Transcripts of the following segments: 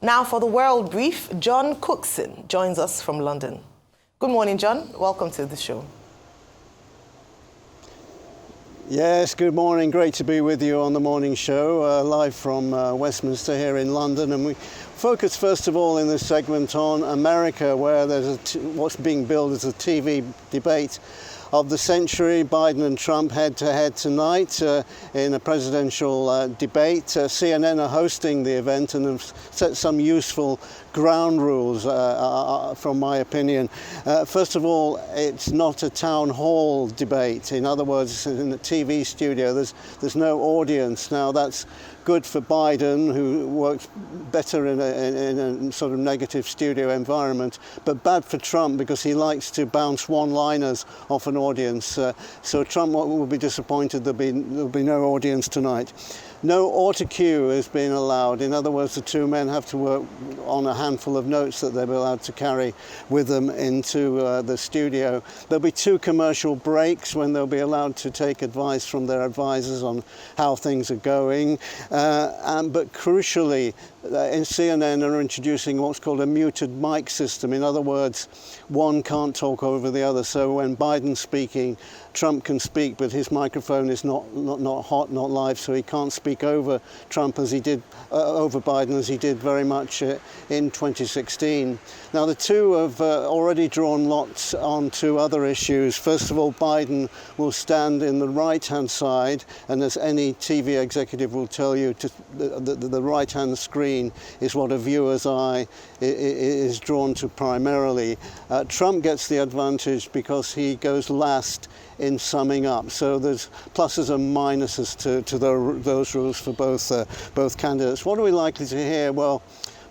Now for the World Brief, John Cookson joins us from London. Good morning, John. Welcome to the show. Yes, good morning. Great to be with you on the morning show, live from Westminster here in London. And we focus first of all in this segment on America, where there's what's being billed as a TV debate of the century. Biden and Trump head-to-head tonight in a presidential debate. CNN are hosting the event and have set some useful ground rules, from my opinion. First of all, it's not a town hall debate. In other words, in the TV studio, there's no audience. Now, that's good for Biden, who works better in a sort of negative studio environment, but bad for Trump because he likes to bounce one-liners off an audience. So Trump will be disappointed there'll be no audience tonight. No autocue has been allowed. In other words, the two men have to work on a handful of notes that they'll be allowed to carry with them into the studio. There'll be 2 commercial breaks when they'll be allowed to take advice from their advisors on how things are going. But crucially, in CNN are introducing what's called a muted mic system. In other words, one can't talk over the other. So when Biden's speaking, Trump can speak, but his microphone is not hot, not live, so he can't speak over Trump as he did over Biden, as he did very much in 2016. Now, the two have already drawn lots on 2 other issues. First of all, Biden will stand in the right-hand side, and as any TV executive will tell you, the right-hand screen is what a viewer's eye is drawn to primarily. Trump gets the advantage because he goes last in summing up. So there's pluses and minuses to those rules for both candidates. What are we likely to hear? Well,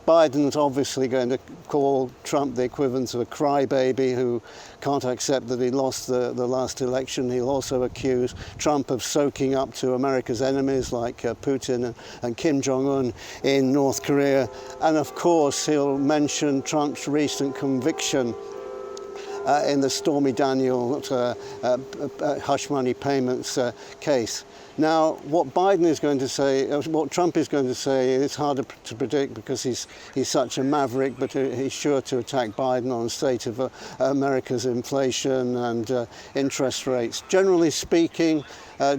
Biden's obviously going to call Trump the equivalent of a crybaby who can't accept that he lost the last election. He'll also accuse Trump of soaking up to America's enemies like Putin and Kim Jong-un in North Korea. And of course, he'll mention Trump's recent conviction in the Stormy Daniels hush money payments case. Now, what Biden is going to say, what Trump is going to say, it's harder to predict because he's such a maverick, but he's sure to attack Biden on the state of America's inflation and interest rates. Generally speaking,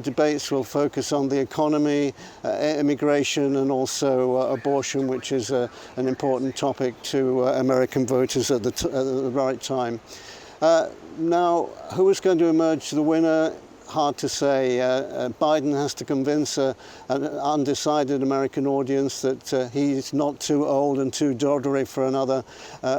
debates will focus on the economy, immigration, and also abortion, which is an important topic to American voters at the right time. Now, who is going to emerge the winner? Hard to say. Biden has to convince an undecided American audience that he's not too old and too doddery for another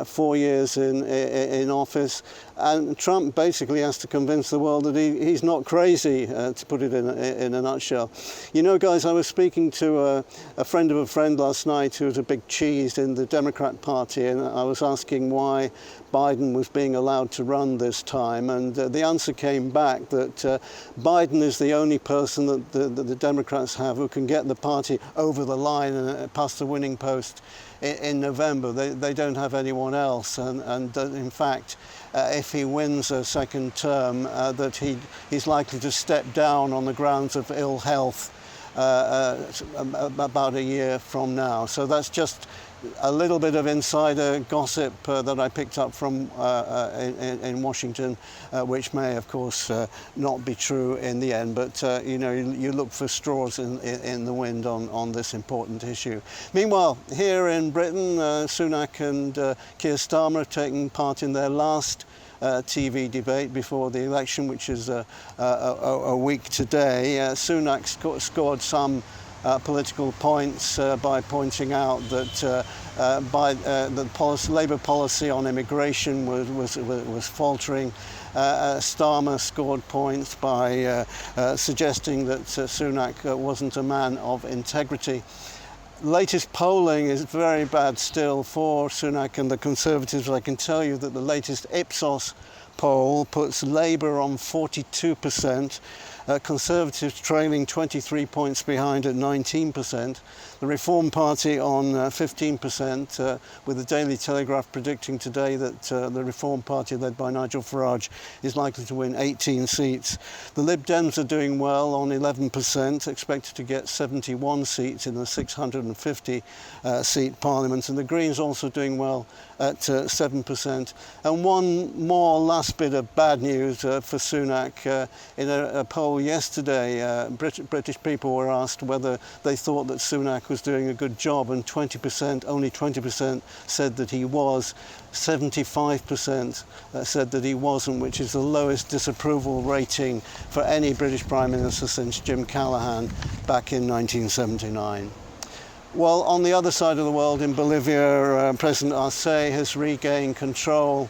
4 years in office. And Trump basically has to convince the world that he's not crazy, to put it in a nutshell. You know, guys, I was speaking to a friend of a friend last night who was a big cheese in the Democrat Party, and I was asking why Biden was being allowed to run this time, and the answer came back that Biden is the only person that the Democrats have who can get the party over the line and past the winning post in November. They don't have anyone else, and in fact, if he wins a second term, that he's likely to step down on the grounds of ill health about a year from now. So that's just a little bit of insider gossip that I picked up from in Washington, which may, of course, not be true in the end. But you know, you look for straws in the wind on this important issue. Meanwhile, here in Britain, Sunak and Keir Starmer have taken part in their last TV debate before the election, which is a week today. Sunak scored some political points by pointing out that the Labour policy on immigration was faltering. Starmer scored points by suggesting that Sunak wasn't a man of integrity. Latest polling is very bad still for Sunak and the Conservatives. I can tell you that the latest Ipsos poll puts Labour on 42%, Conservatives trailing 23 points behind at 19%. The Reform Party on 15%, with the Daily Telegraph predicting today that the Reform Party, led by Nigel Farage, is likely to win 18 seats. The Lib Dems are doing well on 11%, expected to get 71 seats in the 650 seat parliament, and the Greens also doing well at 7%. And one more last bit of bad news for Sunak. In a poll yesterday, British people were asked whether they thought that Sunak was doing a good job, and only 20% said that he was. 75% said that he wasn't, which is the lowest disapproval rating for any British Prime Minister since Jim Callaghan back in 1979. Well, on the other side of the world, in Bolivia, President Arce has regained control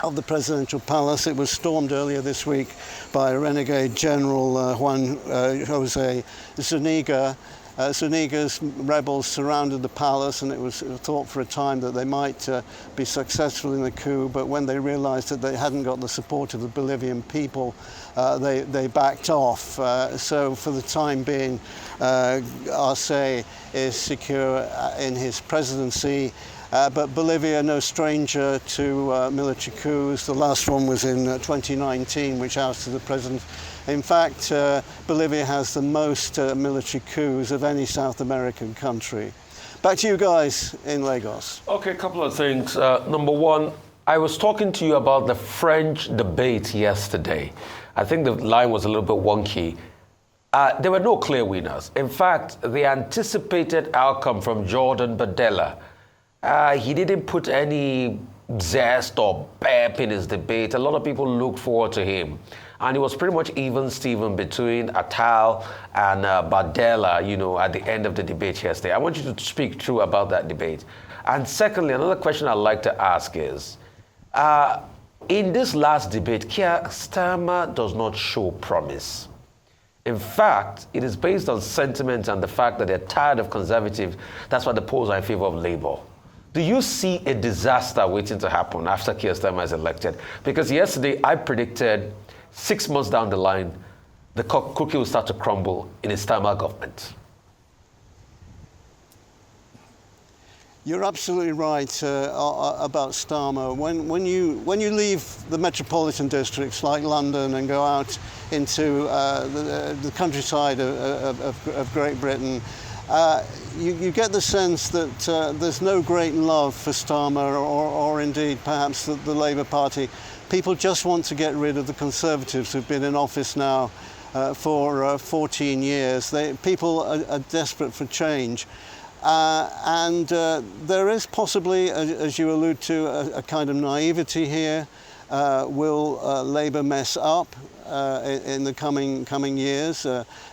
of the presidential palace. It was stormed earlier this week by renegade General Juan Jose Zuniga. Zuniga's rebels surrounded the palace, and it was thought for a time that they might be successful in the coup, but when they realized that they hadn't got the support of the Bolivian people, they backed off. So for the time being, Arce is secure in his presidency. But Bolivia, no stranger to military coups. The last one was in 2019, which ousted the president. In fact, Bolivia has the most military coups of any South American country. Back to you guys in Lagos. Okay, a couple of things. Number one, I was talking to you about the French debate yesterday. I think the line was a little bit wonky. There were no clear winners. In fact, the anticipated outcome from Jordan Bardella, he didn't put any zest or pep in his debate. A lot of people looked forward to him. And it was pretty much even Steven between Attal and Bardella, at the end of the debate yesterday. I want you to speak true about that debate. And secondly, another question I'd like to ask is, in this last debate, Keir Starmer does not show promise. In fact, it is based on sentiment and the fact that they're tired of Conservative. That's why the polls are in favor of Labour. Do you see a disaster waiting to happen after Keir Starmer is elected? Because yesterday I predicted 6 months down the line, the cookie will start to crumble in a Starmer government. You're absolutely right about Starmer. When you leave the metropolitan districts like London and go out into the countryside of Great Britain, you get the sense that there's no great love for Starmer or indeed perhaps the Labour Party. People just want to get rid of the Conservatives who've been in office now for 14 years. People are desperate for change. And there is possibly, as you allude to, a kind of naivety here. Will Labour mess up in the coming years?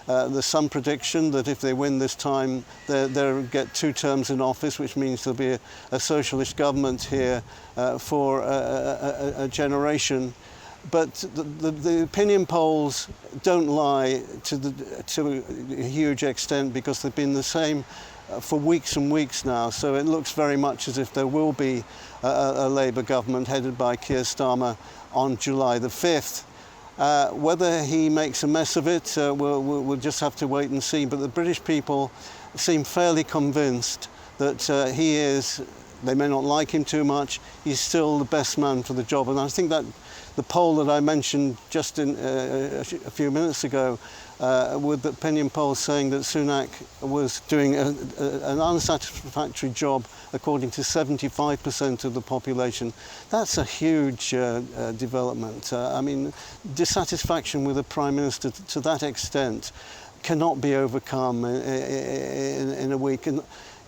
There's some prediction that if they win this time, they'll get 2 terms in office, which means there'll be a socialist government here for a generation. But the opinion polls don't lie to a huge extent, because they've been the same for weeks and weeks now. So it looks very much as if there will be a Labour government headed by Keir Starmer on July the 5th. Whether he makes a mess of it, we'll just have to wait and see. But the British people seem fairly convinced that he is, they may not like him too much, he's still the best man for the job. And I think that the poll that I mentioned just a few minutes ago, with the opinion polls saying that Sunak was doing an unsatisfactory job according to 75% of the population, that's a huge development. I mean, dissatisfaction with a Prime Minister to that extent cannot be overcome in a week. And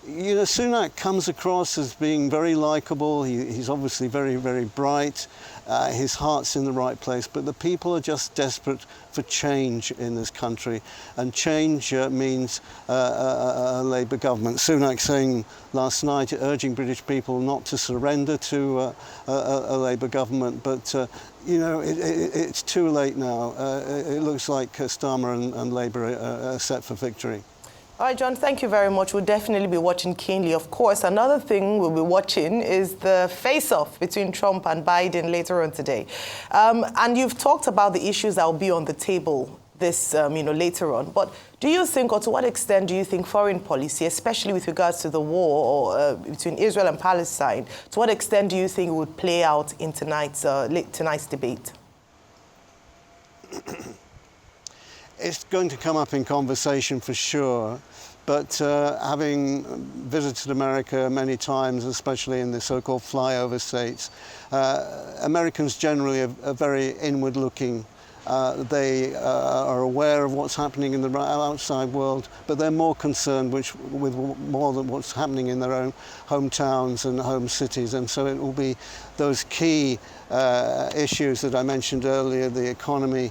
Sunak comes across as being very likeable. He's obviously very, very bright. His heart's in the right place, but the people are just desperate for change in this country, and change means a Labour government. Sunak saying last night, urging British people not to surrender to a Labour government, but it's too late now. It looks like Starmer and Labour are set for victory. All right, John, thank you very much. We'll definitely be watching keenly. Of course, another thing we'll be watching is the face-off between Trump and Biden later on today. And you've talked about the issues that will be on the table this, later on. But do you think, or to what extent do you think foreign policy, especially with regards to the war between Israel and Palestine, to what extent do you think it would play out in tonight's debate? It's going to come up in conversation for sure. But having visited America many times, especially in the so-called flyover states, Americans generally are very inward-looking. They are aware of what's happening in the outside world, but they're more concerned with more than what's happening in their own hometowns and home cities. And so it will be those key issues that I mentioned earlier, the economy,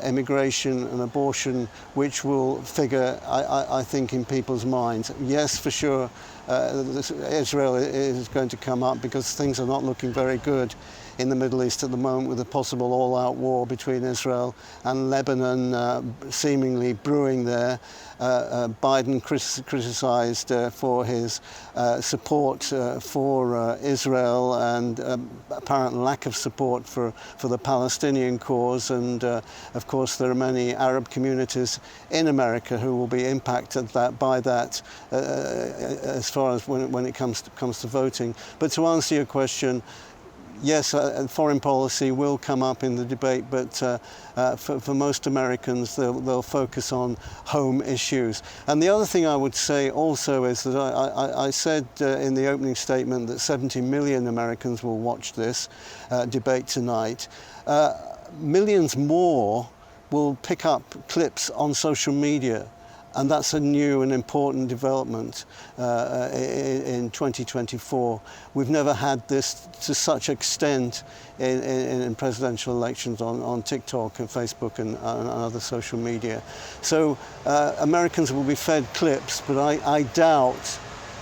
immigration and abortion, which will figure, I think, in people's minds. Yes, for sure, Israel is going to come up because things are not looking very good in the Middle East at the moment, with a possible all-out war between Israel and Lebanon seemingly brewing there. Biden criticized for his support for Israel and apparent lack of support for the Palestinian cause. And of course, there are many Arab communities in America who will be impacted by that as far as when it comes to voting. But to answer your question, yes, foreign policy will come up in the debate, but for most Americans, they'll focus on home issues. And the other thing I would say also is that I said in the opening statement that 70 million Americans will watch this debate tonight. Millions more will pick up clips on social media. And that's a new and important development in 2024. We've never had this to such extent in presidential elections on TikTok and Facebook and other social media. So Americans will be fed clips, but I doubt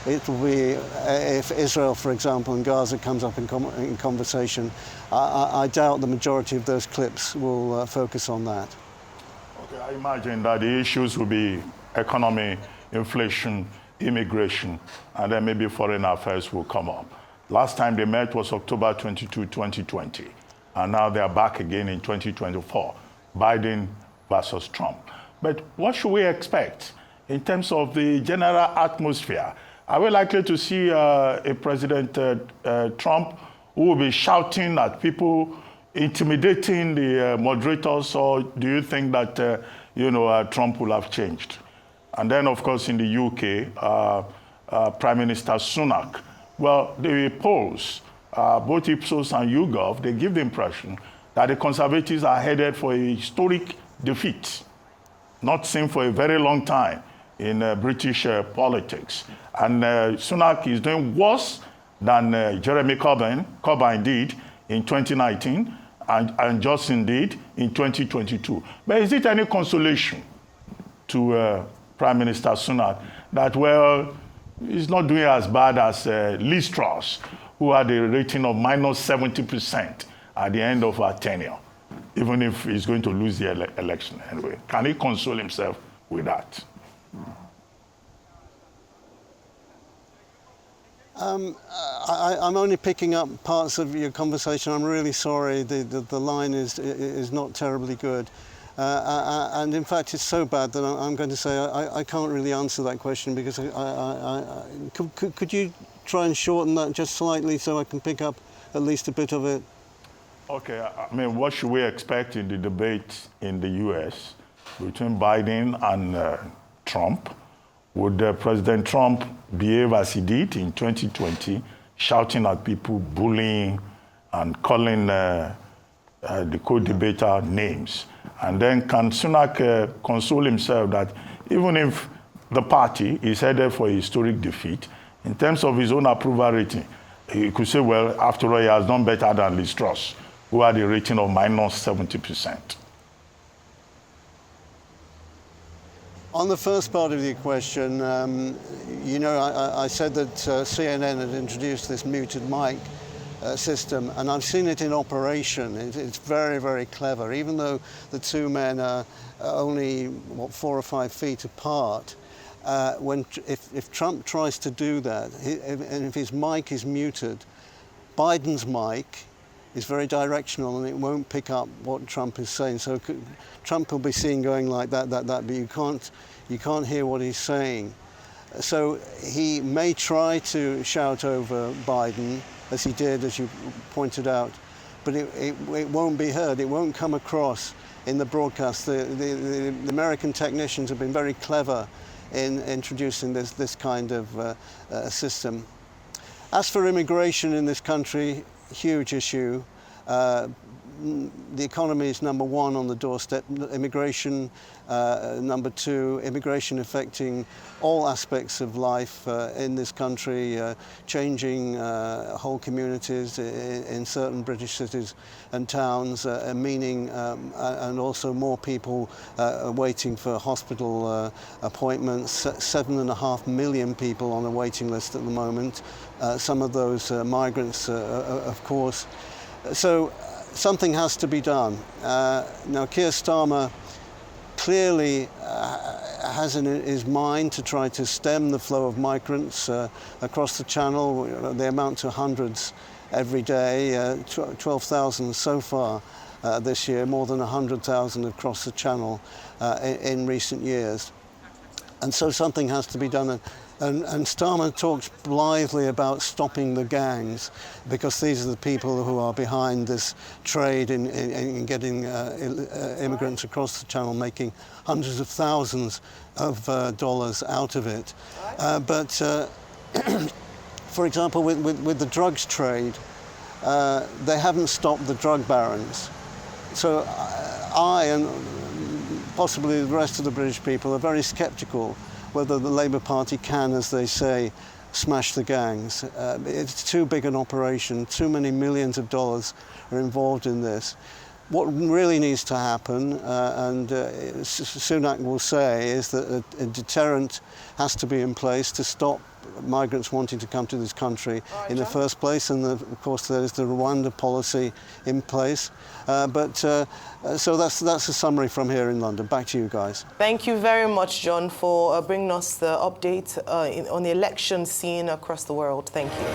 it will be, if Israel, for example, and Gaza comes up in conversation, I doubt the majority of those clips will focus on that. Okay, I imagine that the issues will be economy, inflation, immigration, and then maybe foreign affairs will come up. Last time they met was October 22, 2020, and now they are back again in 2024, Biden versus Trump. But what should we expect in terms of the general atmosphere? Are we likely to see a President Trump who will be shouting at people, intimidating the moderators, or do you think that Trump will have changed? And then, of course, in the UK, Prime Minister Sunak, well, the polls, both Ipsos and YouGov, they give the impression that the Conservatives are headed for a historic defeat, not seen for a very long time in British politics. And Sunak is doing worse than Jeremy Corbyn did in 2019 and Johnson did in 2022. But is it any consolation to Prime Minister Sunak that, well, he's not doing as bad as Liz Truss, who had a rating of minus 70% at the end of her tenure, even if he's going to lose the election anyway? Can he console himself with that? I'm only picking up parts of your conversation. I'm really sorry. The line is not terribly good. And in fact, it's so bad that I'm going to say I can't really answer that question, because could you try and shorten that just slightly so I can pick up at least a bit of it? Okay, I mean, what should we expect in the debate in the US between Biden and Trump? Would President Trump behave as he did in 2020, shouting at people, bullying, and calling the co-debater names? And then can Sunak console himself that even if the party is headed for a historic defeat, in terms of his own approval rating, he could say, well, after all, he has done better than Liz Truss, who had a rating of minus 70%. On the first part of your question, I said that CNN had introduced this muted mic system, and I've seen it in operation. It's very, very clever. Even though the two men are only, 4 or 5 feet apart, if Trump tries to do that, and if his mic is muted, Biden's mic is very directional, and it won't pick up what Trump is saying. So Trump will be seen going like that, but you can't hear what he's saying. So he may try to shout over Biden, as he did, as you pointed out, but it won't be heard. It won't come across in the broadcast. The American technicians have been very clever in introducing this kind of system. As for immigration in this country, huge issue. The economy is number one on the doorstep. Immigration, number two. Immigration affecting all aspects of life in this country, changing whole communities in certain British cities and towns, meaning and also more people waiting for hospital appointments. 7.5 million people on a waiting list at the moment. Some of those migrants, of course. So something has to be done. Now, Keir Starmer clearly has in his mind to try to stem the flow of migrants across the Channel. They amount to hundreds every day, 12,000 so far this year, more than 100,000 across the Channel in recent years. And so something has to be done. And Starmer talks blithely about stopping the gangs, because these are the people who are behind this trade in getting immigrants across the Channel, making hundreds of thousands of dollars out of it. But for example, with the drugs trade, they haven't stopped the drug barons. So I and possibly the rest of the British people are very sceptical whether the Labour Party can, as they say, smash the gangs. It's too big an operation, too many millions of dollars are involved in this. What really needs to happen, and Sunak will say, is that a deterrent has to be in place to stop migrants wanting to come to this country in the first place, and of course there's the Rwanda policy in place. So that's a summary from here in London. Back to you guys. Thank you very much, John, for bringing us the update on the election scene across the world. Thank you.